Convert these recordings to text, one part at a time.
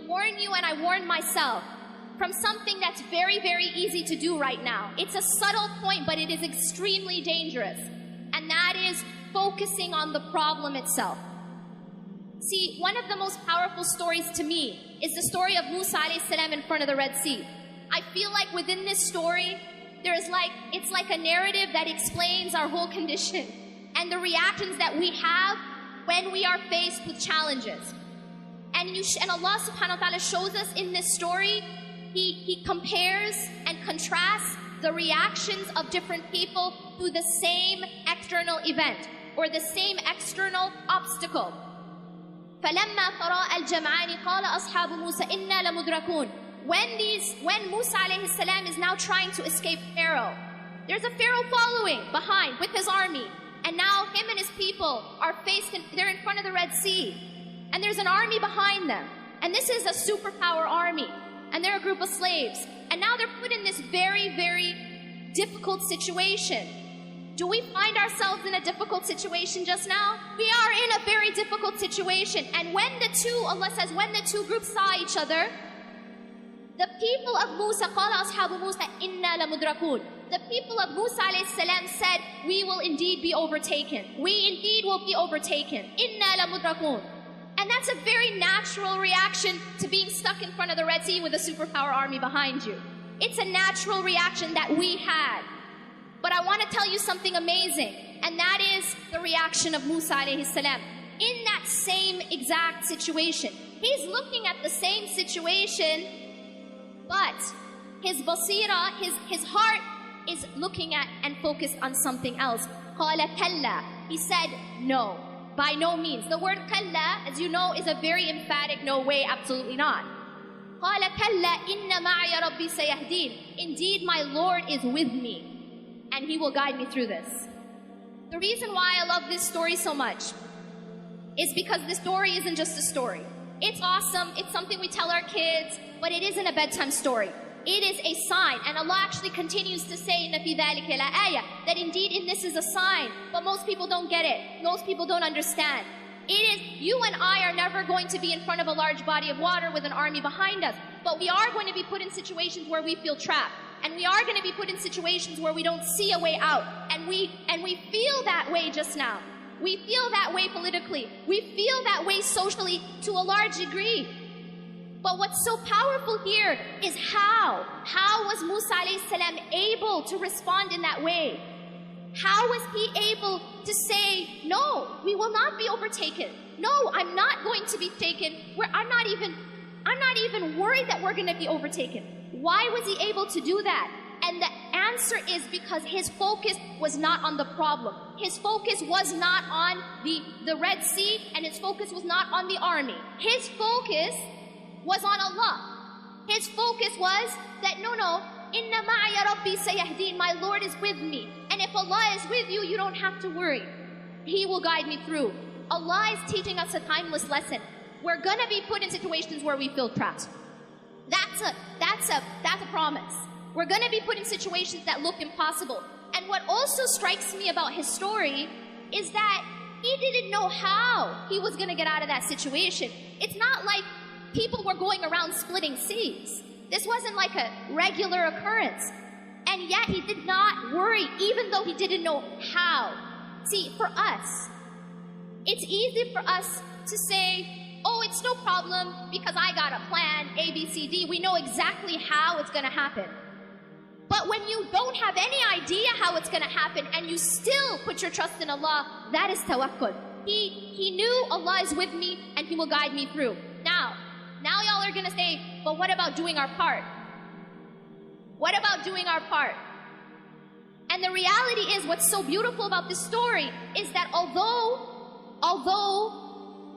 warn you and I warn myself from something that's very, very easy to do right now. It's a subtle point, but it is extremely dangerous. And that is focusing on the problem itself. See, one of the most powerful stories to me is the story of Musa alayhi salam in front of the Red Sea. I feel like within this story, it's like a narrative that explains our whole condition and the reactions that we have when we are faced with challenges. And Allah subhanahu wa ta'ala shows us in this story, He compares and contrasts the reactions of different people to the same external event or the same external obstacle. فَلَمَّا تَرَاءَ الْجَمْعَانِ قَالَ أَصْحَابُ مُوسَى إِنَّا لَمُدْرَكُونَ. When Musa alayhi salam is now trying to escape Pharaoh, there's a Pharaoh following behind with his army. And now him and his people are they're in front of the Red Sea. And there's an army behind them. And this is a superpower army. And they're a group of slaves. And now they're put in this very, very difficult situation. Do we find ourselves in a difficult situation just now? We are in a very difficult situation. And when Allah says, when the two groups saw each other, the people of Musa, قَالَ أَصْحَابُ مُوسَى إِنَّا لَمُدْرَكُونَ. The people of Musa alayhi salam said, we will indeed be overtaken. We indeed will be overtaken. إِنَّا لَمُدْرَكُونَ. And that's a very natural reaction to being stuck in front of the Red Sea with a superpower army behind you. It's a natural reaction that we had. But I want to tell you something amazing, and that is the reaction of Musa alayhi salam. In that same exact situation, he's looking at the same situation, but his basira, his heart is looking at and focused on something else. قَالَ كَلَّا. He said, no, by no means. The word كَلَّا, as you know, is a very emphatic no way, absolutely not. قَالَ كَلَّا إِنَّ مَعِيَ رَبِّي سَيَهْدِينَ. Indeed, my Lord is with me, and He will guide me through this. The reason why I love this story so much is because this story isn't just a story. It's awesome, it's something we tell our kids, but it isn't a bedtime story. It is a sign, and Allah actually continues to say إِنَّ فِي ذَلِكَ لَآيَةً, that indeed in this is a sign, but most people don't get it. Most people don't understand. It is, you and I are never going to be in front of a large body of water with an army behind us, but we are going to be put in situations where we feel trapped. And we are going to be put in situations where we don't see a way out. And we feel that way just now. We feel that way politically. We feel that way socially to a large degree. But what's so powerful here is how. How was Musa alayhi salam able to respond in that way? How was he able to say, no, we will not be overtaken. No, I'm not going to be taken. I'm not even worried that we're going to be overtaken. Why was he able to do that? And the answer is because his focus was not on the problem. His focus was not on the Red Sea, and his focus was not on the army. His focus was on Allah. His focus was that, no, إِنَّ مَعِيَ رَبِّي سَيَهْدِينَ. My Lord is with me. And if Allah is with you, you don't have to worry. He will guide me through. Allah is teaching us a timeless lesson. We're going to be put in situations where we feel trapped. That's a promise. We're going to be put in situations that look impossible. And what also strikes me about his story is that he didn't know how he was going to get out of that situation. It's not like people were going around splitting seas. This wasn't like a regular occurrence. And yet he did not worry, even though he didn't know how. See, for us, it's easy for us to say, oh, it's no problem because I got a plan, A, B, C, D. We know exactly how it's going to happen. But when you don't have any idea how it's going to happen and you still put your trust in Allah, that is tawakkul. He knew Allah is with me and He will guide me through. Now y'all are going to say, but what about doing our part? What about doing our part? And the reality is, what's so beautiful about this story is that although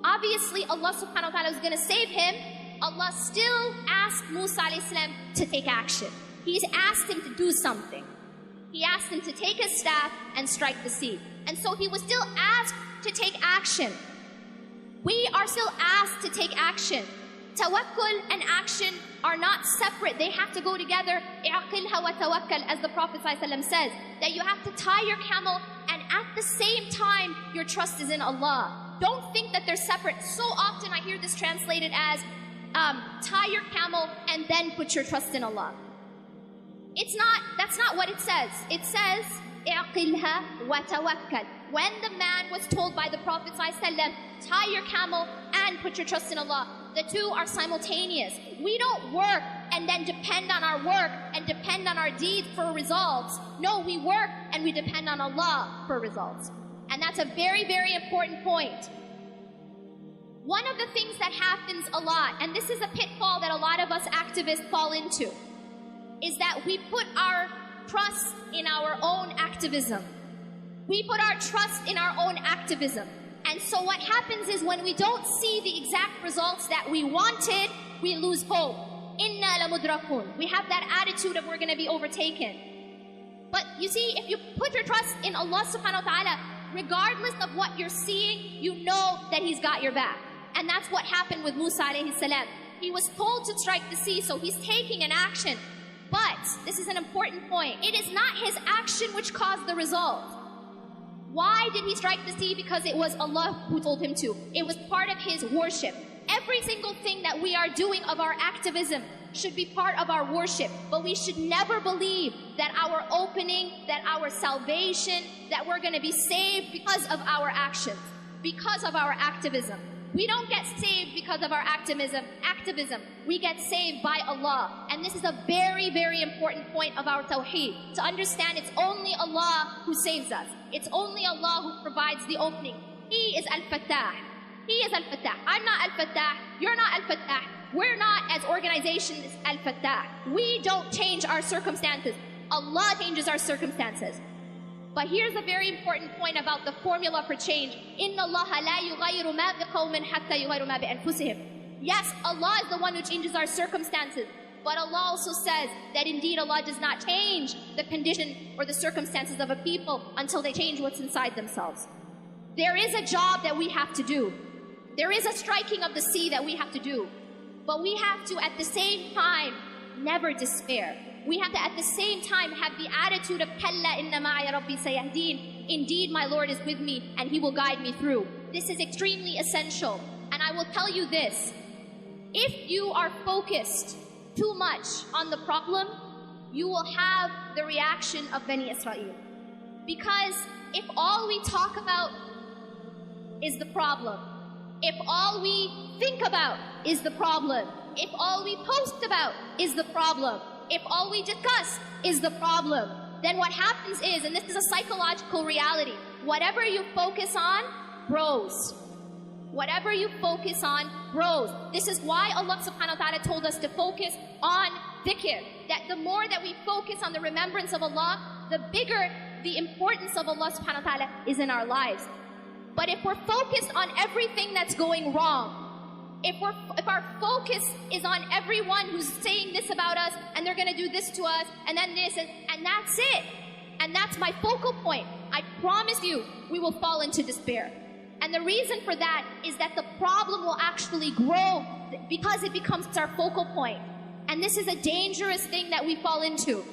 obviously Allah subhanahu wa ta'ala is going to save him, Allah still asked Musa alayhi salam to take action. He's asked him to do something. He asked him to take his staff and strike the sea. And so he was still asked to take action. We are still asked to take action. Tawakkul and action are not separate. They have to go together. I'qilha wa tawakkal, as the Prophet ﷺ says, that you have to tie your camel and at the same time your trust is in Allah. Don't think that they're separate. So often I hear this translated as, tie your camel and then put your trust in Allah. That's not what it says. It says, اعقلها وتوكل. When the man was told by the Prophet ﷺ, tie your camel and put your trust in Allah, the two are simultaneous. We don't work and then depend on our work and depend on our deeds for results. No, we work and we depend on Allah for results. And that's a very, very important point. One of the things that happens a lot, and this is a pitfall that a lot of us activists fall into, is that we put our trust in our own activism. We put our trust in our own activism. And so what happens is when we don't see the exact results that we wanted, we lose hope. Inna lamudrakun. We have that attitude of we're going to be overtaken. But you see, if you put your trust in Allah subhanahu wa ta'ala, regardless of what you're seeing, you know that He's got your back. And that's what happened with Musa alayhi salam. He was told to strike the sea, so he's taking an action. But, this is an important point, it is not his action which caused the result. Why did he strike the sea? Because it was Allah who told him to. It was part of his worship. Every single thing that we are doing of our activism should be part of our worship. But we should never believe that our opening, that our salvation, that we're going to be saved because of our actions, because of our activism. We don't get saved because of our activism. We get saved by Allah. And this is a very, very important point of our tawheed. To understand it's only Allah who saves us. It's only Allah who provides the opening. He is Al-Fattah. He is Al-Fattah. I'm not Al-Fattah. You're not Al-Fattah. We're not, as organizations, Al-Fattah. We don't change our circumstances. Allah changes our circumstances. But here's a very important point about the formula for change. إِنَّ اللَّهَ لَا يُغَيِّرُ مَا بِقَوْمٍ حَتَّى يُغَيِّرُ مَا بِأَنفُسِهِمْ. Yes, Allah is the one who changes our circumstances. But Allah also says that indeed Allah does not change the condition or the circumstances of a people until they change what's inside themselves. There is a job that we have to do. There is a striking of the sea that we have to do. But we have to, at the same time, never despair. We have to, at the same time, have the attitude of Kalla inna ma'a rabbi sayahdeen. Indeed, my Lord is with me and He will guide me through. This is extremely essential. And I will tell you this. If you are focused too much on the problem, you will have the reaction of Bani Israel. Because if all we talk about is the problem, if all we think about is the problem, if all we post about is the problem, if all we discuss is the problem, then what happens is, and this is a psychological reality, whatever you focus on grows. Whatever you focus on grows. This is why Allah subhanahu wa ta'ala told us to focus on dhikr. That the more that we focus on the remembrance of Allah, the bigger the importance of Allah subhanahu wa ta'ala is in our lives. But if we're focused on everything that's going wrong, if our focus is on everyone who's saying this about us, and they're going to do this to us, and then this, and that's it, and that's my focal point, I promise you, we will fall into despair. And the reason for that is that the problem will actually grow because it becomes our focal point. And this is a dangerous thing that we fall into.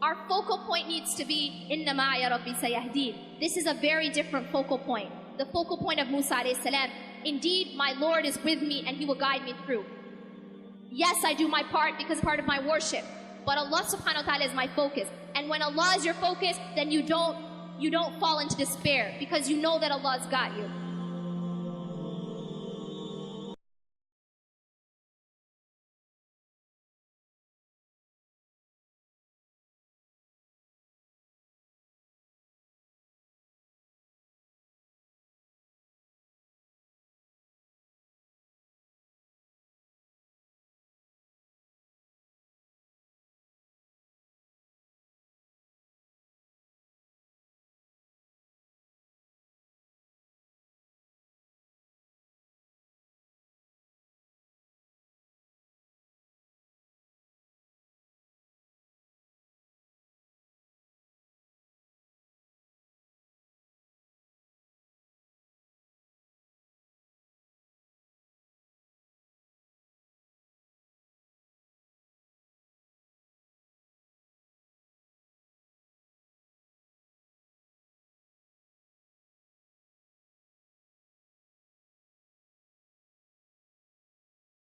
Our focal point needs to be, Inna ma'a rabbi sayahdeen. This is a very different focal point. The focal point of Musa alayhi salam. Indeed, my Lord is with me and He will guide me through. Yes, I do my part because it's part of my worship. But Allah subhanahu wa ta'ala is my focus. And when Allah is your focus, then you don't fall into despair because you know that Allah's got you.